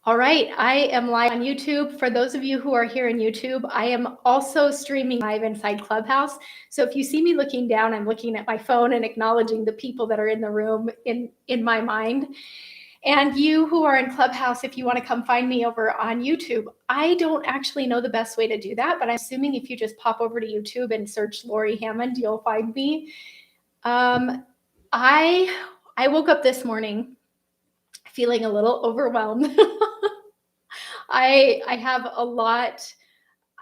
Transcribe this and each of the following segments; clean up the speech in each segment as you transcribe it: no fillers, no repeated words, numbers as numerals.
All right, I am live on YouTube. For those of you who are here in YouTube, I am also streaming live inside Clubhouse. So if you see me looking down, I'm looking at my phone and acknowledging the people that are in the room in my mind. And you who are in Clubhouse, if you want to come find me over on YouTube, I don't actually know the best way to do that, but I'm assuming if you just pop over to YouTube and search Lori Hammond, you'll find me. I woke up this morning feeling a little overwhelmed. I have a lot.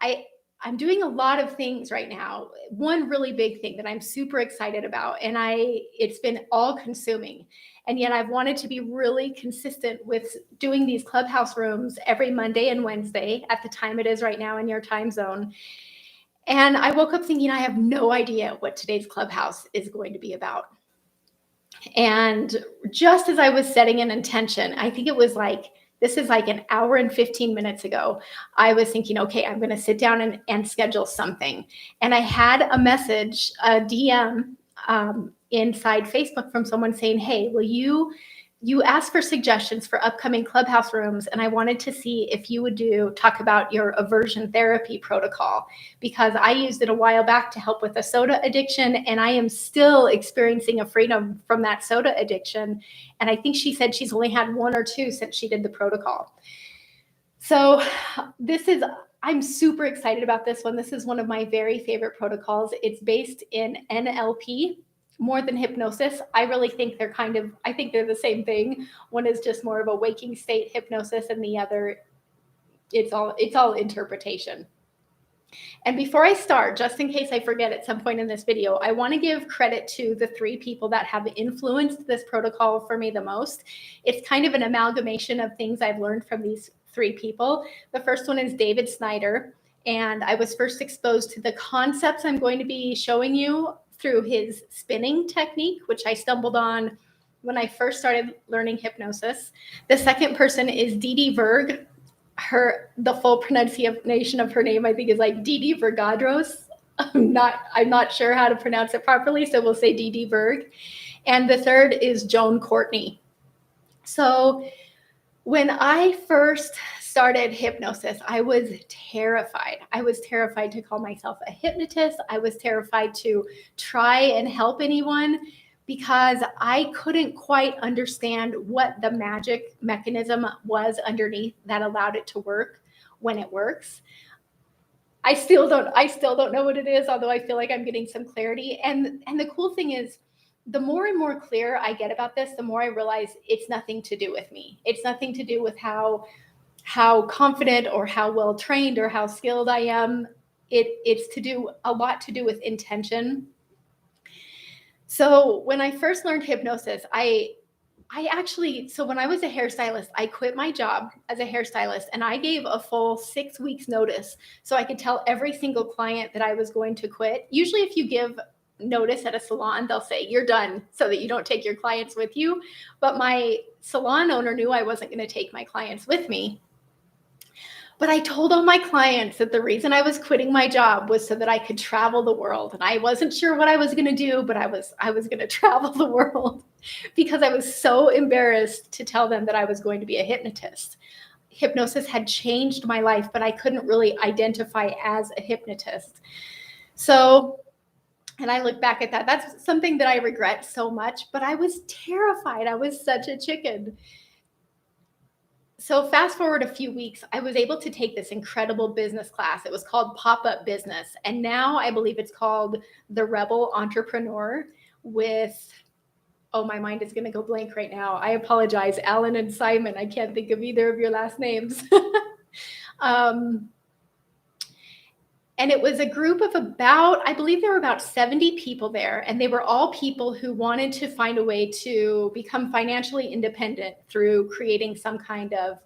I'm doing a lot of things right now. One really big thing that I'm super excited about, and it's been all consuming. And yet I've wanted to be really consistent with doing these Clubhouse rooms every Monday and Wednesday at the time it is right now in your time zone. And I woke up thinking I have no idea what today's Clubhouse is going to be about. And just as I was setting an intention, I think it was this is like an hour and 15 minutes ago, I was thinking, okay, I'm going to sit down and schedule something. And I had a message, a DM inside Facebook from someone saying, hey, will you asked for suggestions for upcoming Clubhouse rooms, and I wanted to see if you would talk about your aversion therapy protocol, because I used it a while back to help with a soda addiction, and I am still experiencing a freedom from that soda addiction. And I think she said she's only had one or two since she did the protocol. So I'm super excited about this one. This is one of my very favorite protocols. It's based in NLP, more than hypnosis. I really think I think they're the same thing. One is just more of a waking state hypnosis, and the other, it's all interpretation. And before I start, just in case I forget at some point in this video, I want to give credit to the three people that have influenced this protocol for me the most. It's kind of an amalgamation of things I've learned from these three people. The first one is David Snyder, and I was first exposed to the concepts I'm going to be showing you through his spinning technique, which I stumbled on when I first started learning hypnosis. The second person is Didi Verg. The full pronunciation of her name, I think, is like Didi Vergadros. I'm not sure how to pronounce it properly, so we'll say Didi Verg. And the third is Joan Courtney. So when I first started hypnosis, I was terrified. I was terrified to call myself a hypnotist. I was terrified to try and help anyone because I couldn't quite understand what the magic mechanism was underneath that allowed it to work when it works. I still don't know what it is, although I feel like I'm getting some clarity. And the cool thing is, the more and more clear I get about this, the more I realize it's nothing to do with me. It's nothing to do with how confident or how well trained or how skilled I am. It's a lot to do with intention. So when I first learned hypnosis, so when I was a hairstylist, I quit my job as a hairstylist, and I gave a full 6 weeks notice so I could tell every single client that I was going to quit. Usually if you give notice at a salon, they'll say you're done so that you don't take your clients with you. But my salon owner knew I wasn't going to take my clients with me. But I told all my clients that the reason I was quitting my job was so that I could travel the world. And I wasn't sure what I was going to do, but I was going to travel the world because I was so embarrassed to tell them that I was going to be a hypnotist. Hypnosis had changed my life, but I couldn't really identify as a hypnotist. So, and I look back at that. That's something that I regret so much, but I was terrified. I was such a chicken. So fast forward a few weeks, I was able to take this incredible business class. It was called Pop-Up Business. And now I believe it's called The Rebel Entrepreneur with, oh, my mind is going to go blank right now. I apologize, Alan and Simon. I can't think of either of your last names. And it was a group of I believe there were about 70 people there, and they were all people who wanted to find a way to become financially independent through creating some kind of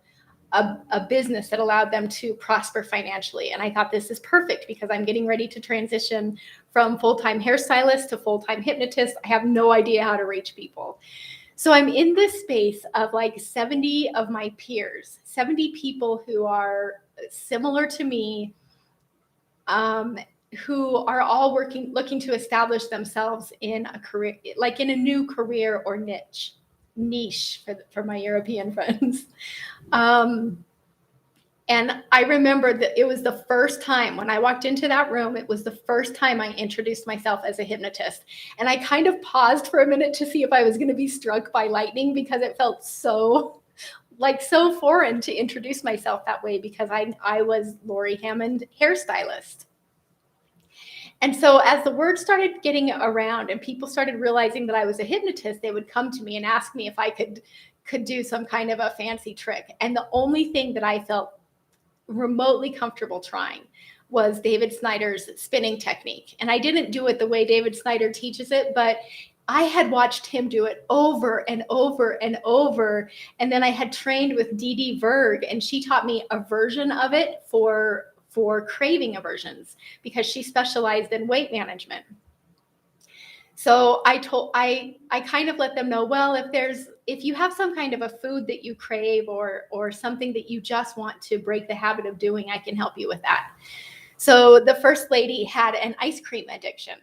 a business that allowed them to prosper financially. And I thought, this is perfect because I'm getting ready to transition from full-time hairstylist to full-time hypnotist. I have no idea how to reach people. So I'm in this space of like 70 of my peers, 70 people who are similar to me, who are all looking to establish themselves in a career, like in a new career or niche. niche for my European friends. And I remember that it was the first time when I walked into that room, it was the first time I introduced myself as a hypnotist. And I kind of paused for a minute to see if I was going to be struck by lightning, because it felt so foreign to introduce myself that way, because I was Lori Hammond, hairstylist. And so as the word started getting around and people started realizing that I was a hypnotist, they would come to me and ask me if I could do some kind of a fancy trick. And the only thing that I felt remotely comfortable trying was David Snyder's spinning technique. And I didn't do it the way David Snyder teaches it, but I had watched him do it over and over and over. And then I had trained with Dee Dee Berg, and she taught me a version of it for craving aversions, because she specialized in weight management. So I kind of let them know, well, if you have some kind of a food that you crave, or something that you just want to break the habit of doing, I can help you with that. So the first lady had an ice cream addiction.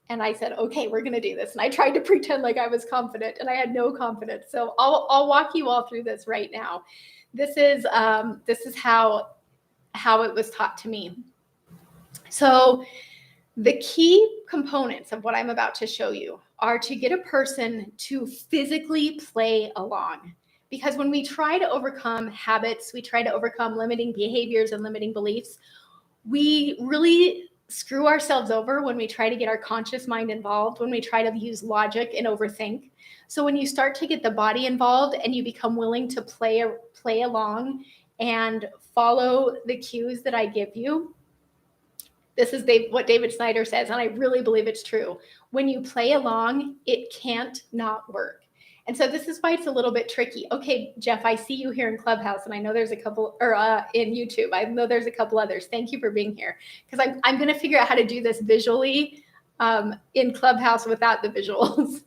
And I said, okay, we're going to do this. And I tried to pretend like I was confident, and I had no confidence. So I'll walk you all through this right now. This is how it was taught to me. So the key components of what I'm about to show you are to get a person to physically play along. Because when we try to overcome habits, we try to overcome limiting behaviors and limiting beliefs, we really screw ourselves over when we try to get our conscious mind involved, when we try to use logic and overthink. So when you start to get the body involved and you become willing to play along and follow the cues that I give you, this is what David Snyder says, and I really believe it's true. When you play along, it can't not work. And so this is why it's a little bit tricky. Okay, Jeff, I see you here in Clubhouse, and I know there's a couple, or in YouTube. I know there's a couple others. Thank you for being here, because I'm going to figure out how to do this visually in Clubhouse without the visuals.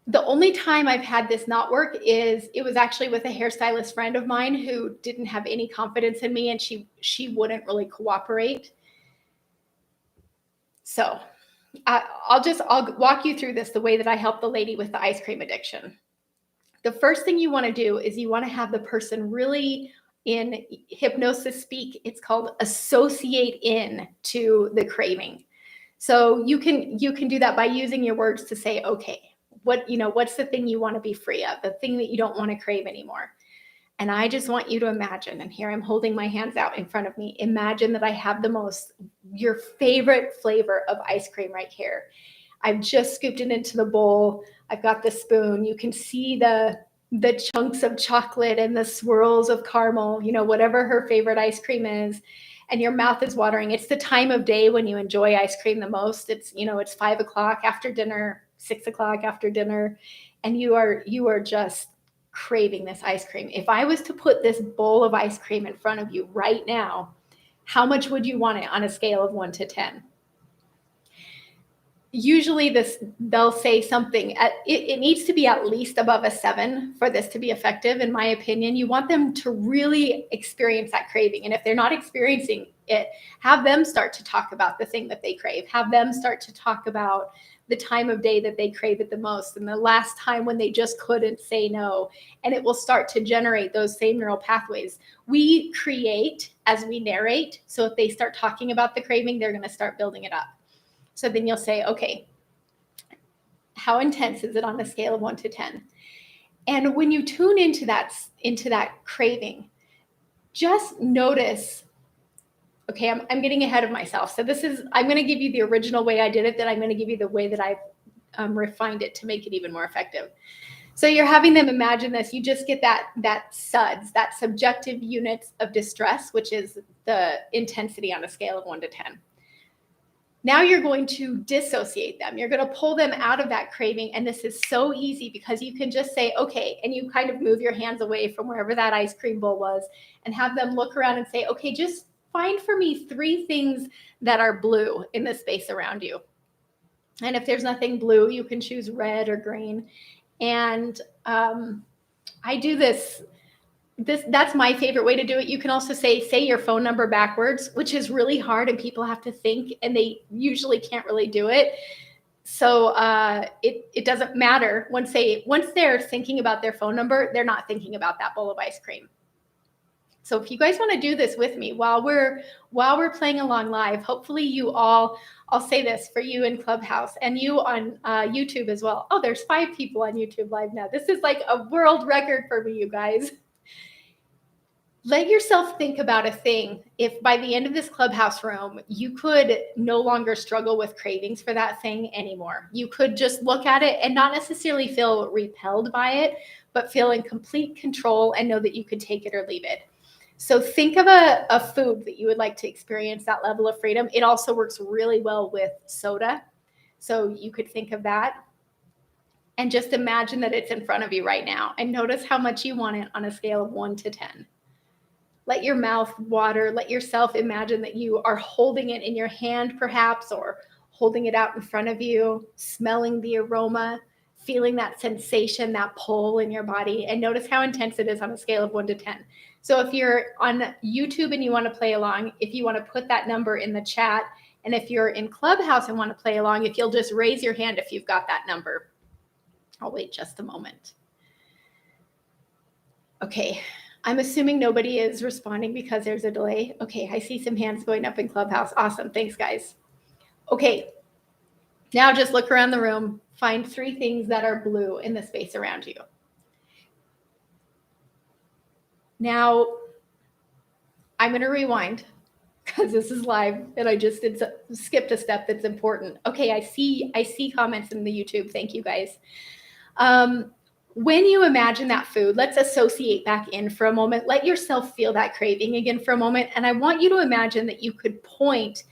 The only time I've had this not work it was actually with a hairstylist friend of mine who didn't have any confidence in me, and she wouldn't really cooperate. So I'll walk you through this the way that I helped the lady with the ice cream addiction. The first thing you want to do is you want to have the person really, in hypnosis speak, it's called associate in to the craving. So you can do that by using your words to say, okay, what's the thing you want to be free of, the thing that you don't want to crave anymore. And I just want you to imagine, and here I'm holding my hands out in front of me, imagine that I have your favorite flavor of ice cream right here. I've just scooped it into the bowl. I've got the spoon. You can see the chunks of chocolate and the swirls of caramel, whatever her favorite ice cream is. And your mouth is watering. It's the time of day when you enjoy ice cream the most. It's 5 o'clock after dinner, 6 o'clock after dinner, and you are just craving this ice cream. If I was to put this bowl of ice cream in front of you right now, how much would you want it on a scale of 1 to 10? Usually they'll say something, it needs to be at least above a 7 for this to be effective, in my opinion. You want them to really experience that craving. And if they're not experiencing it, have them start to talk about the thing that they crave. Have them start to talk about the time of day that they crave it the most, and the last time when they just couldn't say no. And it will start to generate those same neural pathways. We create as we narrate. So if they start talking about the craving, they're going to start building it up. So then you'll say, okay, how intense is it on a scale of 1 to 10? And when you tune into that craving, just notice, okay, I'm getting ahead of myself. So I'm going to give you the original way I did it, then I'm going to give you the way that I've refined it to make it even more effective. So you're having them imagine this. You just get that SUDS, that subjective units of distress, which is the intensity on a scale of 1 to 10. Now you're going to dissociate them. You're going to pull them out of that craving. And this is so easy because you can just say, okay, and you kind of move your hands away from wherever that ice cream bowl was and have them look around and say, okay, just find for me 3 things that are blue in the space around you. And if there's nothing blue, you can choose red or green. And I do this. That's my favorite way to do it. You can also say your phone number backwards, which is really hard and people have to think and they usually can't really do it. So it doesn't matter once they're thinking about their phone number, they're not thinking about that bowl of ice cream. So if you guys want to do this with me while we're playing along live, hopefully you all, I'll say this for you in Clubhouse and you on YouTube as well. Oh, there's 5 people on YouTube live now. This is like a world record for me, you guys. Let yourself think about a thing. If by the end of this Clubhouse room, you could no longer struggle with cravings for that thing anymore. You could just look at it and not necessarily feel repelled by it, but feel in complete control and know that you could take it or leave it. So think of a food that you would like to experience that level of freedom. It also works really well with soda. So you could think of that and just imagine that it's in front of you right now and notice how much you want it on a scale of 1 to 10. Let your mouth water. Let yourself imagine that you are holding it in your hand perhaps, or holding it out in front of you, smelling the aroma, feeling that sensation, that pull in your body, and notice how intense it is on a scale of 1 to 10. So if you're on YouTube and you want to play along, if you want to put that number in the chat, and if you're in Clubhouse and want to play along, if you'll just raise your hand if you've got that number. I'll wait just a moment. Okay, I'm assuming nobody is responding because there's a delay. Okay, I see some hands going up in Clubhouse. Awesome, thanks guys. Okay, now just look around the room, find 3 things that are blue in the space around you. Now, I'm going to rewind because this is live and I just skipped a step that's important. Okay, I see comments in the YouTube. Thank you guys. When you imagine that food, let's associate back in for a moment. Let yourself feel that craving again for a moment. And I want you to imagine that you could point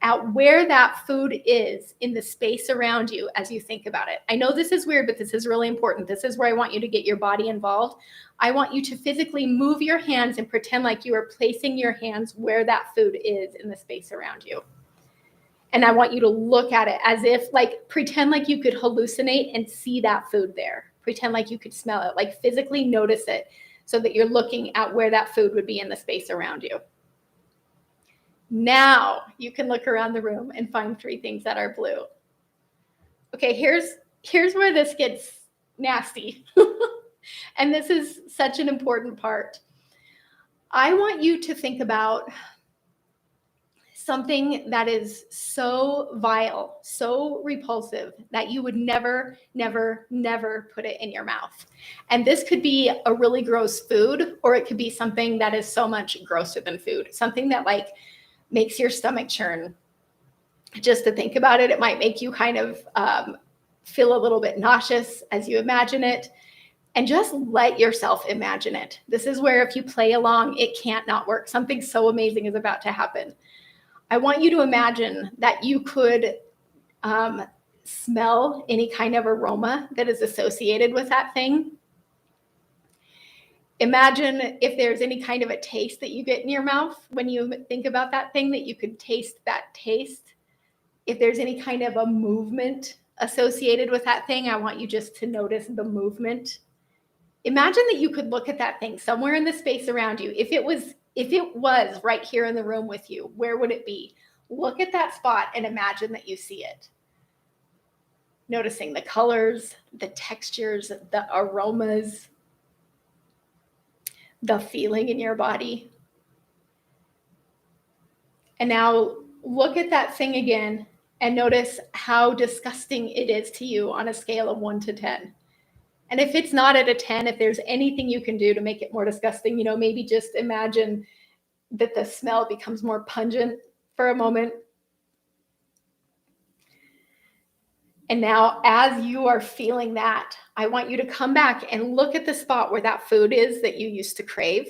at where that food is in the space around you as you think about it. I know this is weird, but this is really important. This is where I want you to get your body involved. I want you to physically move your hands and pretend like you are placing your hands where that food is in the space around you. And I want you to look at it as if, like, pretend like you could hallucinate and see that food there. Pretend like you could smell it, like physically notice it so that you're looking at where that food would be in the space around you. Now you can look around the room and find 3 things that are blue. Okay, here's where this gets nasty. And this is such an important part. I want you to think about something that is so vile, so repulsive that you would never, never, never put it in your mouth. And this could be a really gross food, or it could be something that is so much grosser than food, something that like makes your stomach churn. Just to think about it, it might make you kind of feel a little bit nauseous as you imagine it. And just let yourself imagine it. This is where if you play along, it can't not work. Something so amazing is about to happen. I want you to imagine that you could smell any kind of aroma that is associated with that thing. Imagine if there's any kind of a taste that you get in your mouth when you think about that thing, that you could taste that taste. If there's any kind of a movement associated with that thing, I want you just to notice the movement. Imagine that you could look at that thing somewhere in the space around you. If it was right here in the room with you, where would it be? Look at that spot and imagine that you see it. Noticing the colors, the textures, the aromas, the feeling in your body. And now look at that thing again and notice how disgusting it is to you on a scale of 1 to 10. And if it's not at a 10, if there's anything you can do to make it more disgusting, maybe just imagine that the smell becomes more pungent for a moment. And now as you are feeling that, I want you to come back and look at the spot where that food is that you used to crave.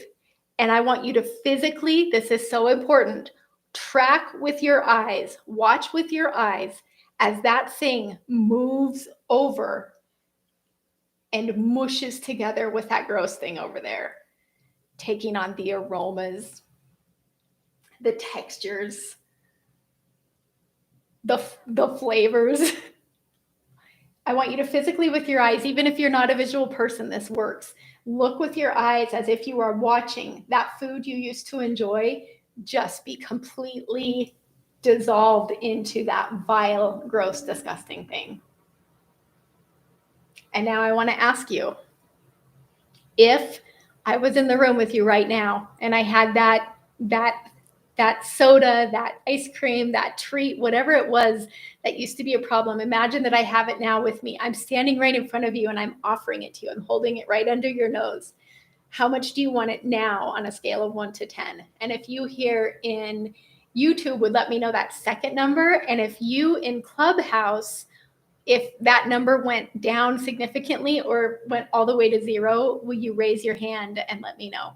And I want you to physically, this is so important, track with your eyes, watch with your eyes as that thing moves over and mushes together with that gross thing over there, taking on the aromas, the textures, the flavors. I want you to physically with your eyes, even if you're not a visual person, this works. Look with your eyes as if you are watching that food you used to enjoy just be completely dissolved into that vile, gross, disgusting thing. And now I want to ask you, if I was in the room with you right now and I had that soda, that ice cream, that treat, whatever it was that used to be a problem, imagine that I have it now with me. I'm standing right in front of you and I'm offering it to you. I'm holding it right under your nose. How much do you want it now on a scale of 1 to 10? And if you here in YouTube would let me know that second number, and if you in Clubhouse, if that number went down significantly or went all the way to 0, will you raise your hand and let me know?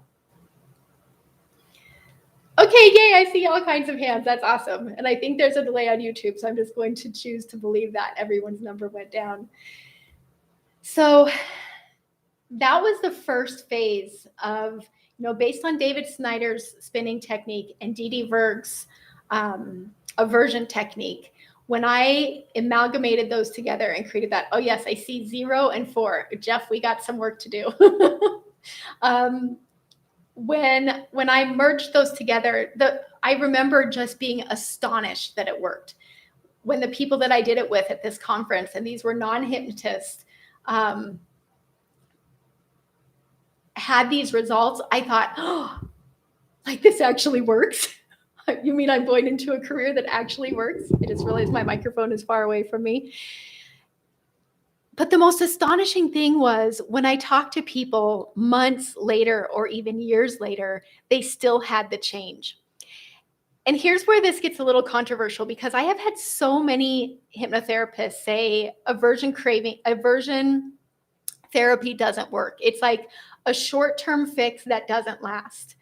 Okay, yay, I see all kinds of hands. That's awesome. And I think there's a delay on YouTube, so I'm just going to choose to believe that everyone's number went down. So that was the first phase of, based on David Snyder's spinning technique and Didi Berg's aversion technique. When I amalgamated those together and created that, oh yes, I see 0 and 4. Jeff, we got some work to do. When I merged those together, I remember just being astonished that it worked. When the people that I did it with at this conference, and these were non-hypnotists, had these results, I thought, oh, like this actually works. You mean I'm going into a career that actually works? I just realized my microphone is far away from me. But the most astonishing thing was when I talked to people months later or even years later, they still had the change. And here's where this gets a little controversial, because I have had so many hypnotherapists say aversion therapy doesn't work. It's like a short-term fix that doesn't last.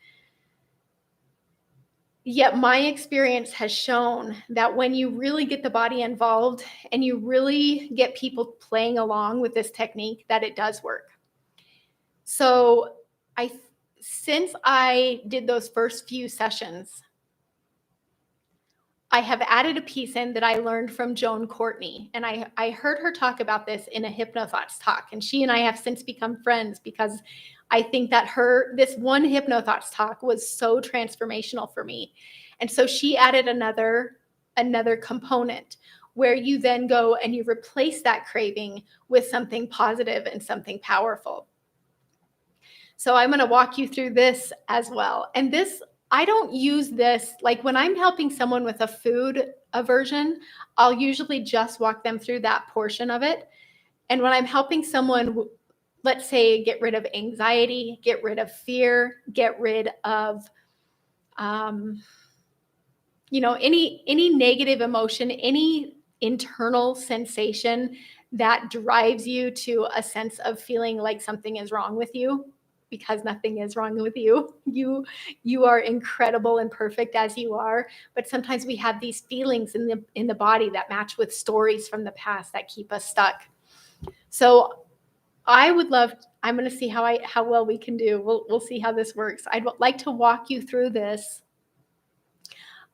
Yet my experience has shown that when you really get the body involved and you really get people playing along with this technique, that it does work. So since I did those first few sessions, I have added a piece in that I learned from Joan Courtney. And I heard her talk about this in a HypnoThoughts talk. And she and I have since become friends, because I think that this one HypnoThoughts talk was so transformational for me. And so she added another component where you then go and you replace that craving with something positive and something powerful. So I'm going to walk you through this as well. And this, I don't use this, like when I'm helping someone with a food aversion, I'll usually just walk them through that portion of it. And when I'm helping someone, let's say, get rid of anxiety, get rid of fear, get rid of, any negative emotion, any internal sensation that drives you to a sense of feeling like something is wrong with you, because nothing is wrong with you. You are incredible and perfect as you are. But sometimes we have these feelings in the body that match with stories from the past that keep us stuck. So I'm going to see how well we can do. We'll see how this works. I'd like to walk you through this.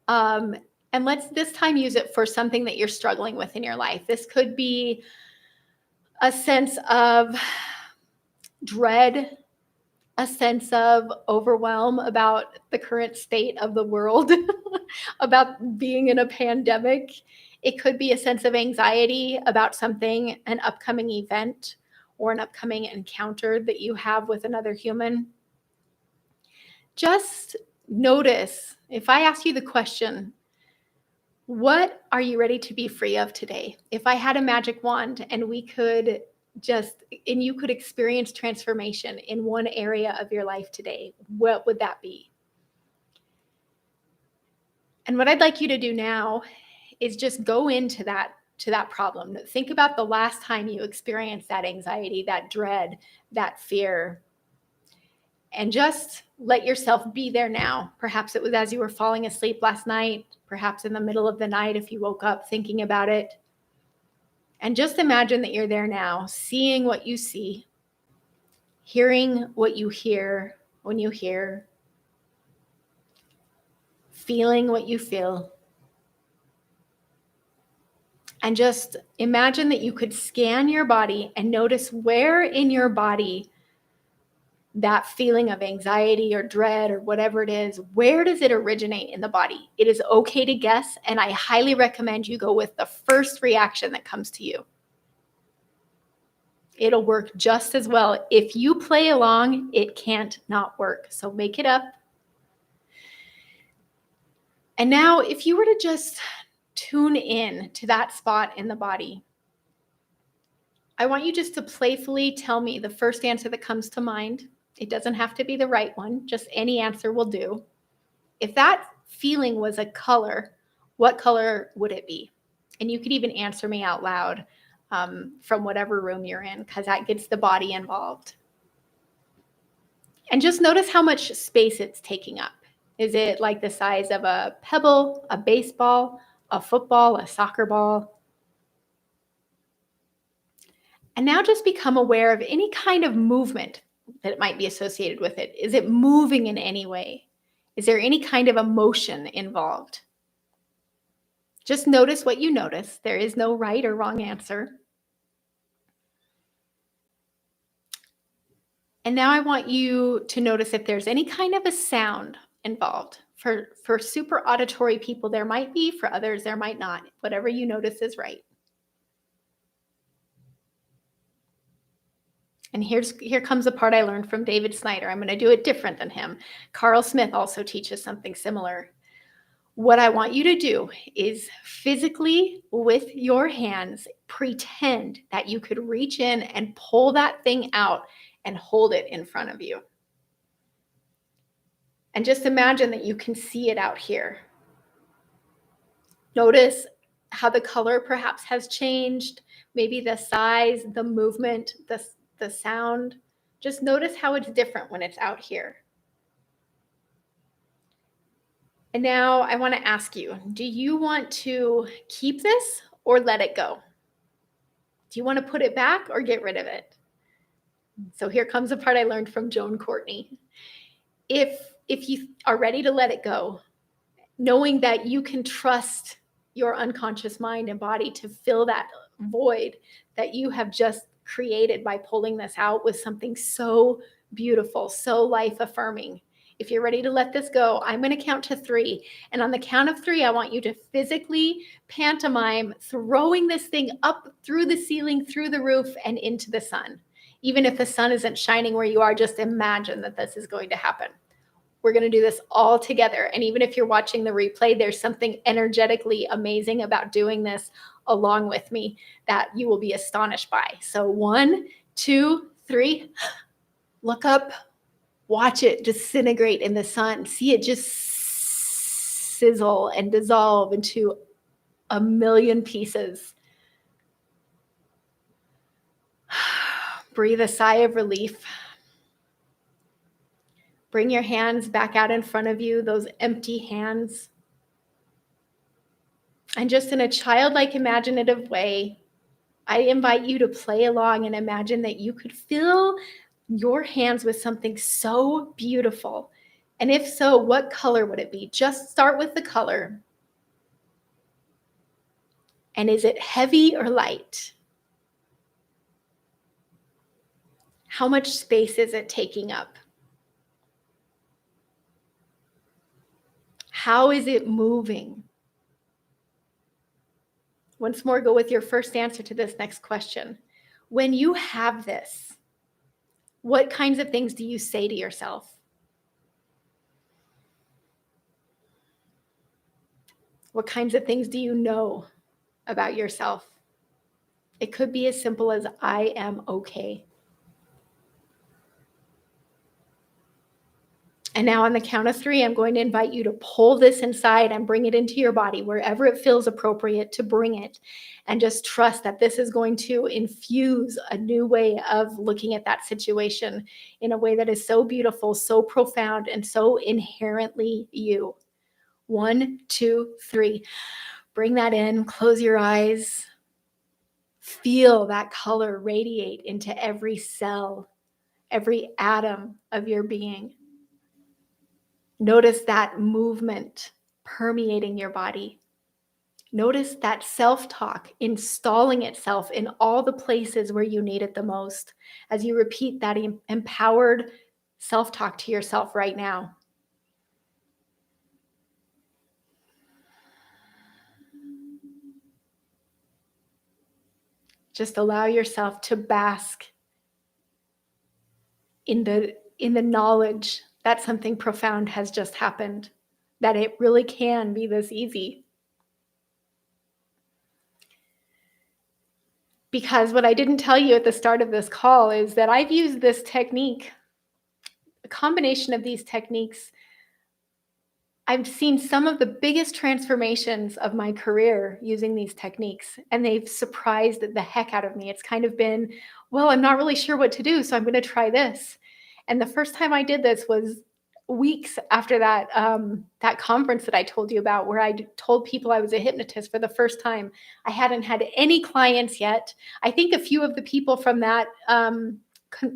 And let's this time use it for something that you're struggling with in your life. This could be a sense of dread, a sense of overwhelm about the current state of the world, about being in a pandemic. It could be a sense of anxiety about something, an upcoming event or an upcoming encounter that you have with another human. Just notice, if I ask you the question, what are you ready to be free of today? If I had a magic wand and you could experience transformation in one area of your life today, what would that be? And what I'd like you to do now is just go into that problem. Think about the last time you experienced that anxiety, that dread, that fear, and just let yourself be there now. Perhaps it was as you were falling asleep last night, perhaps in the middle of the night if you woke up thinking about it. And just imagine that you're there now, seeing what you see, hearing what you hear when you hear, feeling what you feel. And just imagine that you could scan your body and notice where in your body that feeling of anxiety or dread or whatever it is, where does it originate in the body? It is okay to guess, and I highly recommend you go with the first reaction that comes to you. It'll work just as well. If you play along, it can't not work. So make it up. And now, if you were to just tune in to that spot in the body, I want you just to playfully tell me the first answer that comes to mind. It doesn't have to be the right one, just any answer will do. If that feeling was a color, what color would it be? And you could even answer me out loud from whatever room you're in, because that gets the body involved. And just notice how much space it's taking up. Is it like the size of a pebble, a baseball, a football, a soccer ball? And now just become aware of any kind of movement that might be associated with it. Is it moving in any way? Is there any kind of emotion involved? Just notice what you notice. There is no right or wrong answer. And now I want you to notice if there's any kind of a sound involved. For super auditory people, there might be. For others, there might not. Whatever you notice is right. And here comes a part I learned from David Snyder. I'm going to do it different than him. Carl Smith also teaches something similar. What I want you to do is physically, with your hands, pretend that you could reach in and pull that thing out and hold it in front of you. And just imagine that you can see it out here. Notice how the color perhaps has changed, maybe the size, the movement, the sound. Just notice how it's different when it's out here. And now I want to ask you, do you want to keep this or let it go? Do you want to put it back or get rid of it? So here comes the part I learned from Joan Courtney. If you are ready to let it go, knowing that you can trust your unconscious mind and body to fill that void that you have just created by pulling this out with something so beautiful, so life affirming. If you're ready to let this go, I'm going to count to 3. And on the count of 3, I want you to physically pantomime throwing this thing up through the ceiling, through the roof, and into the sun. Even if the sun isn't shining where you are, just imagine that this is going to happen. We're going to do this all together. And even if you're watching the replay, there's something energetically amazing about doing this along with me that you will be astonished by. So 1, 2, 3, look up, watch it disintegrate in the sun. See it just sizzle and dissolve into a million pieces. Breathe a sigh of relief. Bring your hands back out in front of you, those empty hands. And just in a childlike, imaginative way, I invite you to play along and imagine that you could fill your hands with something so beautiful. And if so, what color would it be? Just start with the color. And is it heavy or light? How much space is it taking up? How is it moving? Once more, go with your first answer to this next question. When you have this, what kinds of things do you say to yourself? What kinds of things do you know about yourself? It could be as simple as, I am okay. And now on the count of 3, I'm going to invite you to pull this inside and bring it into your body, wherever it feels appropriate to bring it. And just trust that this is going to infuse a new way of looking at that situation in a way that is so beautiful, so profound, and so inherently you. 1, 2, 3. Bring that in, close your eyes. Feel that color radiate into every cell, every atom of your being. Notice that movement permeating your body. Notice that self-talk installing itself in all the places where you need it the most as you repeat that empowered self-talk to yourself right now. Just allow yourself to bask in the knowledge that something profound has just happened, that it really can be this easy. Because what I didn't tell you at the start of this call is that I've used this technique, a combination of these techniques. I've seen some of the biggest transformations of my career using these techniques, and they've surprised the heck out of me. It's kind of been, well, I'm not really sure what to do, so I'm going to try this. And the first time I did this was weeks after that conference that I told you about, where I told people I was a hypnotist for the first time. I hadn't had any clients yet. I think a few of the people from that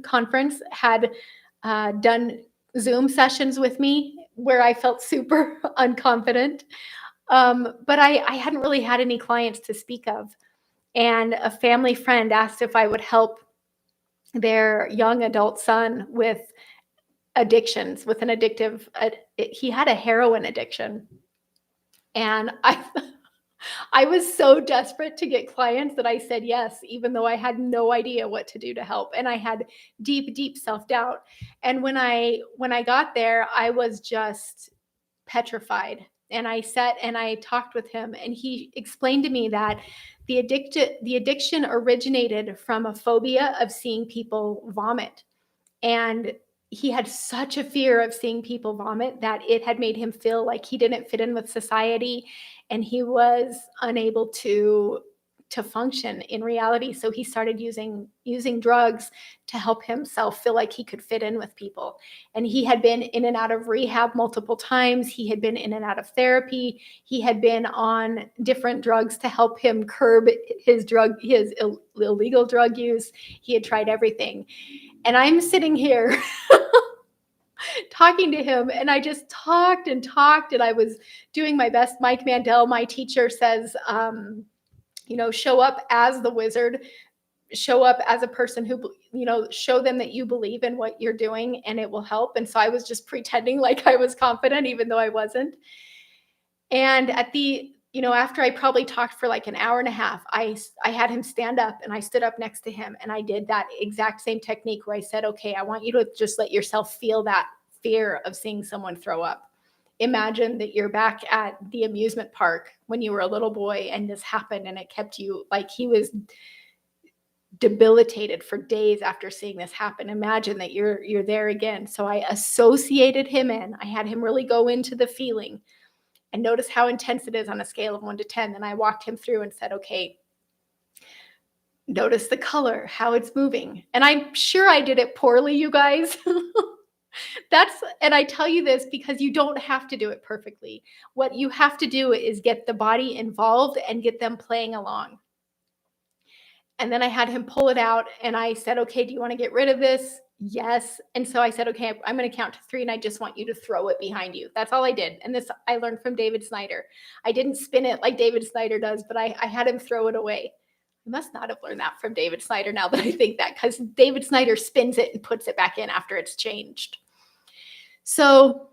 conference had done Zoom sessions with me where I felt super unconfident. But I hadn't really had any clients to speak of. And a family friend asked if I would help their young adult son with addictions, with an addictive, he had a heroin addiction. And I was so desperate to get clients that I said yes, even though I had no idea what to do to help. And I had deep, deep self-doubt. And when I got there, I was just petrified. And I sat and I talked with him, and he explained to me that the addiction originated from a phobia of seeing people vomit. And he had such a fear of seeing people vomit that it had made him feel like he didn't fit in with society, and he was unable to function in reality. So he started using drugs to help himself feel like he could fit in with people. And he had been in and out of rehab multiple times. He had been in and out of therapy. He had been on different drugs to help him curb his illegal drug use. He had tried everything. And I'm sitting here talking to him, and I just talked and talked, and I was doing my best. Mike Mandel, my teacher, says, show up as the wizard, show up as a person who, show them that you believe in what you're doing and it will help. And so I was just pretending like I was confident, even though I wasn't. And after I probably talked for like an hour and a half, I had him stand up, and I stood up next to him, and I did that exact same technique where I said, okay, I want you to just let yourself feel that fear of seeing someone throw up. Imagine that you're back at the amusement park when you were a little boy and this happened, and it kept you, like, he was debilitated for days after seeing this happen. Imagine that you're there again. So I associated him in. I had him really go into the feeling and notice how intense it is on a scale of 1 to 10. Then I walked him through and said, okay, notice the color, how it's moving. And I'm sure I did it poorly, you guys. And I tell you this because you don't have to do it perfectly. What you have to do is get the body involved and get them playing along. And then I had him pull it out, and I said, okay, do you want to get rid of this? Yes. And so I said, okay, I'm going to count to 3, and I just want you to throw it behind you. That's all I did. And this I learned from David Snyder. I didn't spin it like David Snyder does, but I had him throw it away. I must not have learned that from David Snyder now that I think that, because David Snyder spins it and puts it back in after it's changed. So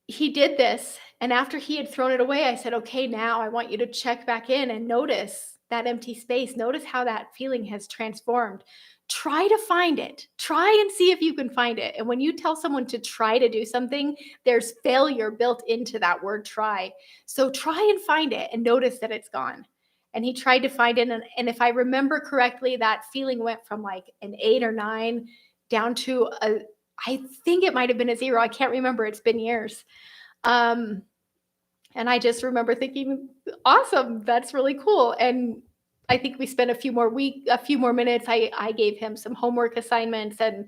he did this. And after he had thrown it away, I said, okay, now I want you to check back in and notice that empty space. Notice how that feeling has transformed. Try to find it. Try and see if you can find it. And when you tell someone to try to do something, there's failure built into that word try. So try and find it and notice that it's gone. And he tried to find it. And if I remember correctly, that feeling went from like an 8 or 9 down to I think it might have been a 0. I can't remember. It's been years. And I just remember thinking, awesome, that's really cool. And I think we spent a few more minutes. I gave him some homework assignments and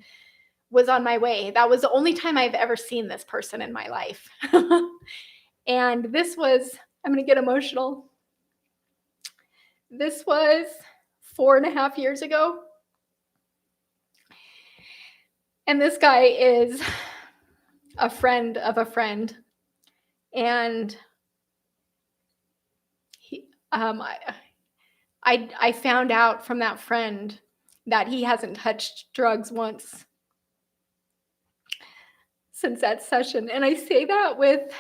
was on my way. That was the only time I've ever seen this person in my life. And this was, I'm going to get emotional. This was 4.5 years ago. And this guy is a friend of a friend. And I found out from that friend that he hasn't touched drugs once since that session. And I say that with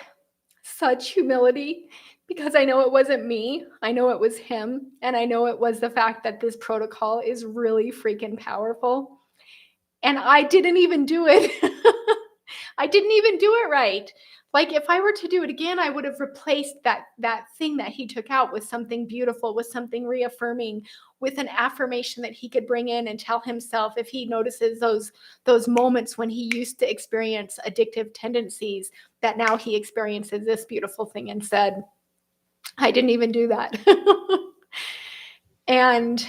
such humility because I know it wasn't me. I know it was him. And I know it was the fact that this protocol is really freaking powerful. And I didn't even do it. I didn't even do it right. Like if I were to do it again, I would have replaced that thing that he took out with something beautiful, with something reaffirming, with an affirmation that he could bring in and tell himself if he notices those moments when he used to experience addictive tendencies, that now he experiences this beautiful thing instead. I didn't even do that. And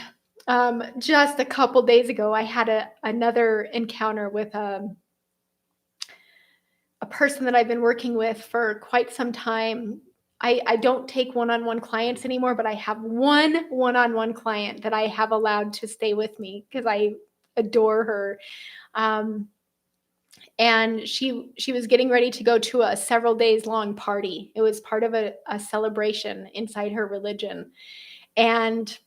just a couple days ago, I had another encounter with a person that I've been working with for quite some time. I don't take one-on-one clients anymore, but I have one one-on-one client that I have allowed to stay with me because I adore her. Um, and she was getting ready to go to a several days long party. It was part of a celebration inside her religion. And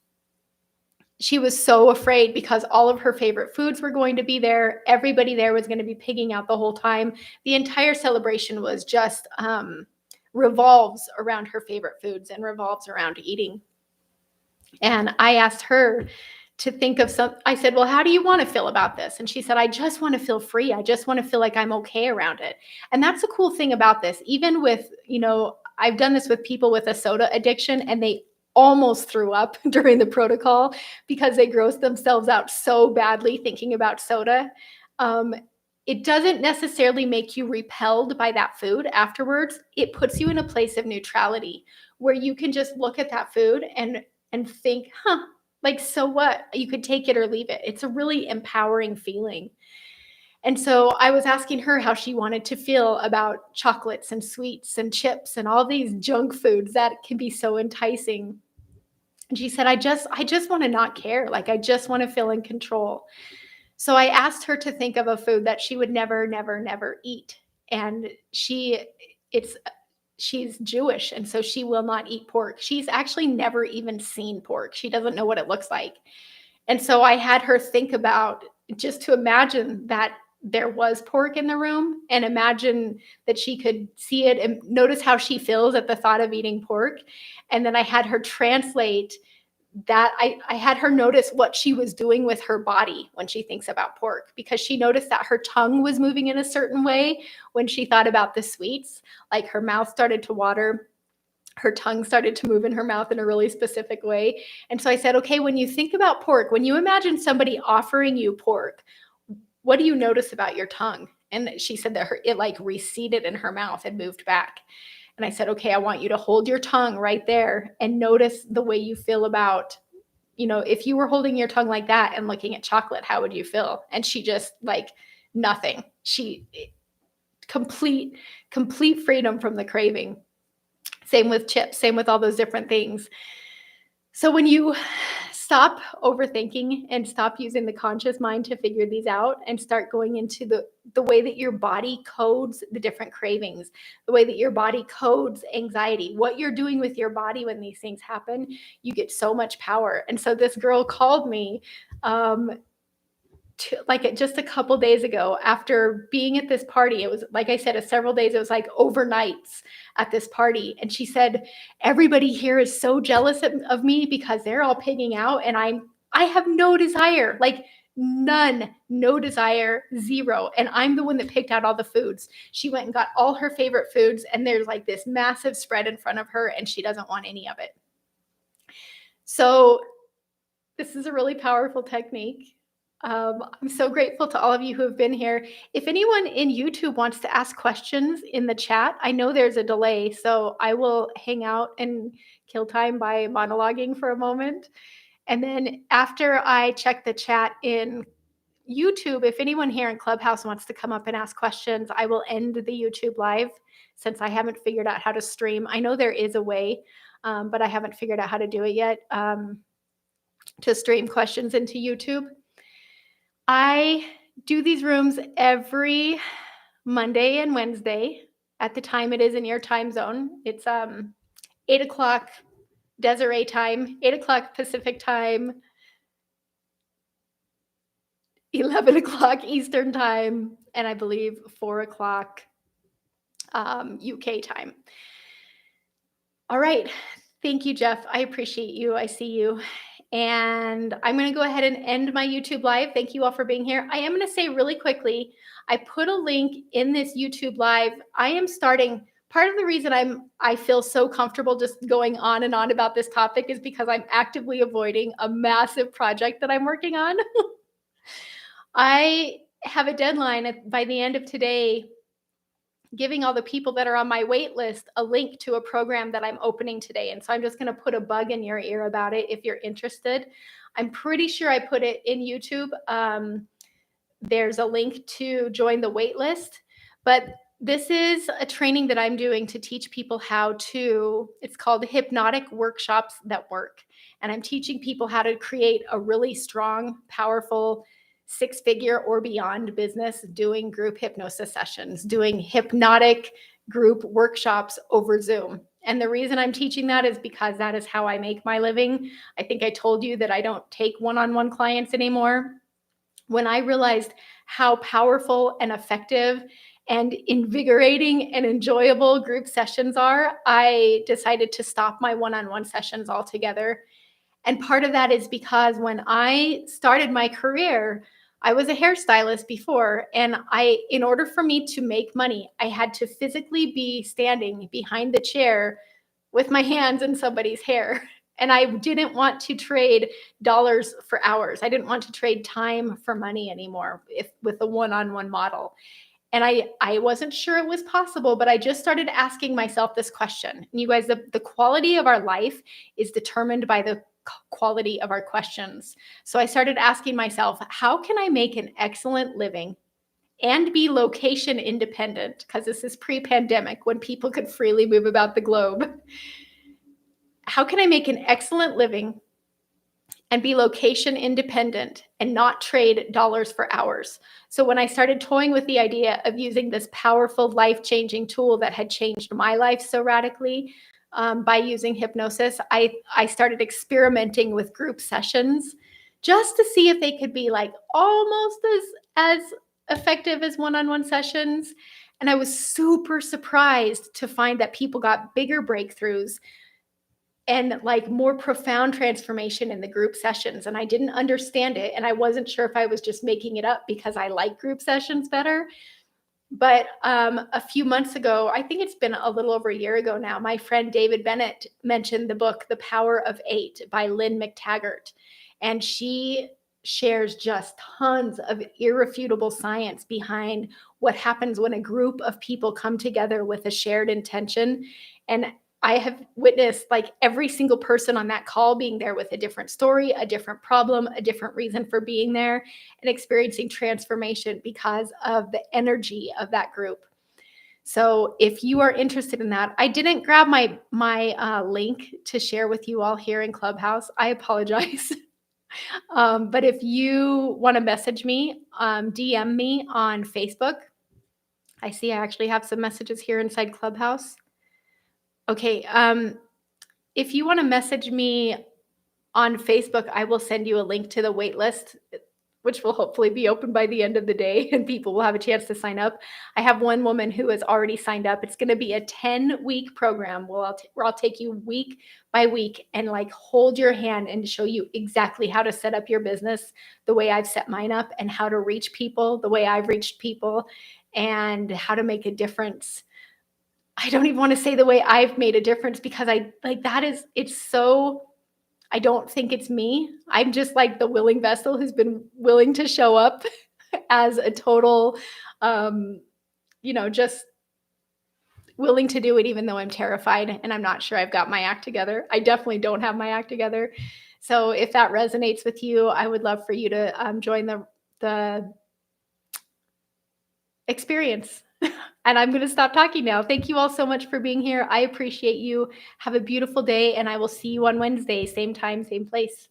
she was so afraid because all of her favorite foods were going to be there. Everybody there was going to be pigging out the whole time. The entire celebration was just revolves around her favorite foods and revolves around eating. And I asked her to think of I said, well, how do you want to feel about this? And she said, I just want to feel free. I just want to feel like I'm okay around it. And that's the cool thing about this. Even with, I've done this with people with a soda addiction and they almost threw up during the protocol because they grossed themselves out so badly thinking about soda. It doesn't necessarily make you repelled by that food afterwards. It puts you in a place of neutrality where you can just look at that food and think, like, so what? You could take it or leave it. It's a really empowering feeling. And so I was asking her how she wanted to feel about chocolates and sweets and chips and all these junk foods that can be so enticing. And she said, I just want to not care. Like, I just want to feel in control. So I asked her to think of a food that she would never, never, never eat. And she's Jewish, and so she will not eat pork. She's actually never even seen pork. She doesn't know what it looks like. And so I had her think about, just to imagine that there was pork in the room and imagine that she could see it and notice how she feels at the thought of eating pork. And then I had her translate that. I had her notice what she was doing with her body when she thinks about pork, because she noticed that her tongue was moving in a certain way when she thought about the sweets. Like her mouth started to water, her tongue started to move in her mouth in a really specific way. And so I said, okay, when you think about pork, when you imagine somebody offering you pork, what do you notice about your tongue? And she said that it like receded in her mouth and moved back. And I said, okay, I want you to hold your tongue right there and notice the way you feel about, if you were holding your tongue like that and looking at chocolate, how would you feel? And she just like nothing. Complete freedom from the craving. Same with chips, same with all those different things. So when you stop overthinking and stop using the conscious mind to figure these out and start going into the way that your body codes the different cravings, the way that your body codes anxiety, what you're doing with your body when these things happen, you get so much power. And so this girl called me just a couple days ago after being at this party. It was, like I said, several days. It was like overnights at this party. And she said, everybody here is so jealous of me because they're all pigging out. And I have no desire, like none, no desire, zero. And I'm the one that picked out all the foods. She went and got all her favorite foods. And there's like this massive spread in front of her and she doesn't want any of it. So this is a really powerful technique. I'm so grateful to all of you who have been here. If anyone in YouTube wants to ask questions in the chat, I know there's a delay, so I will hang out and kill time by monologuing for a moment. And then after I check the chat in YouTube, if anyone here in Clubhouse wants to come up and ask questions, I will end the YouTube live since I haven't figured out how to stream. I know there is a way, but I haven't figured out how to do it yet, to stream questions into YouTube. I do these rooms every Monday and Wednesday at the time it is in your time zone. It's 8 o'clock Desiree time, 8 o'clock Pacific time, 11 o'clock Eastern time, and I believe 4 o'clock UK time. All right. Thank you, Jeff. I appreciate you. I see you. And I'm going to go ahead and end my YouTube live. Thank you all for being here. I am going to say really quickly, I put a link in this YouTube live. I am starting. Part of the reason I feel so comfortable just going on and on about this topic is because I'm actively avoiding a massive project that I'm working on. I have a deadline by the end of today, giving all the people that are on my wait list a link to a program that I'm opening today. And so I'm just going to put a bug in your ear about it if you're interested. I'm pretty sure I put it in YouTube. There's a link to join the wait list. But this is a training that I'm doing to teach people how to, it's called Hypnotic Workshops That Work. And I'm teaching people how to create a really strong, powerful, six-figure or beyond business doing group hypnosis sessions, doing hypnotic group workshops over Zoom. And the reason I'm teaching that is because that is how I make my living. I think I told you that I don't take one-on-one clients anymore. When I realized how powerful and effective and invigorating and enjoyable group sessions are, I decided to stop my one-on-one sessions altogether. And part of that is because when I started my career, I was a hairstylist before, and in order for me to make money, I had to physically be standing behind the chair with my hands in somebody's hair. And I didn't want to trade dollars for hours. I didn't want to trade time for money anymore with a one-on-one model. And I wasn't sure it was possible, but I just started asking myself this question. And you guys, the quality of our life is determined by the quality of our questions. So I started asking myself, how can I make an excellent living and be location independent? Because this is pre-pandemic when people could freely move about the globe. How can I make an excellent living and be location independent and not trade dollars for hours? So when I started toying with the idea of using this powerful, life-changing tool that had changed my life so radically by using hypnosis, I started experimenting with group sessions just to see if they could be like almost as effective as one-on-one sessions. And I was super surprised to find that people got bigger breakthroughs and like more profound transformation in the group sessions. And I didn't understand it. And I wasn't sure if I was just making it up because I like group sessions better. But a few months ago, I think it's been a little over a year ago now, my friend David Bennett mentioned the book, The Power of Eight by Lynn McTaggart. And she shares just tons of irrefutable science behind what happens when a group of people come together with a shared intention. And I have witnessed like every single person on that call being there with a different story, a different problem, a different reason for being there, and experiencing transformation because of the energy of that group. So if you are interested in that, I didn't grab my link to share with you all here in Clubhouse. I apologize. But if you want to message me, DM me on Facebook. I see I actually have some messages here inside Clubhouse. Okay, if you want to message me on Facebook, I will send you a link to the wait list, which will hopefully be open by the end of the day and people will have a chance to sign up. I have one woman who has already signed up. It's going to be a 10-week program where I'll take you week by week and like hold your hand and show you exactly how to set up your business the way I've set mine up, and how to reach people the way I've reached people, and how to make a difference. I don't even want to say the way I've made a difference, because it's so, I don't think it's me. I'm just like the willing vessel who's been willing to show up as a total, just willing to do it, even though I'm terrified and I'm not sure I've got my act together. I definitely don't have my act together. So if that resonates with you, I would love for you to join the experience. And I'm going to stop talking now. Thank you all so much for being here. I appreciate you. Have a beautiful day, and I will see you on Wednesday, same time, same place.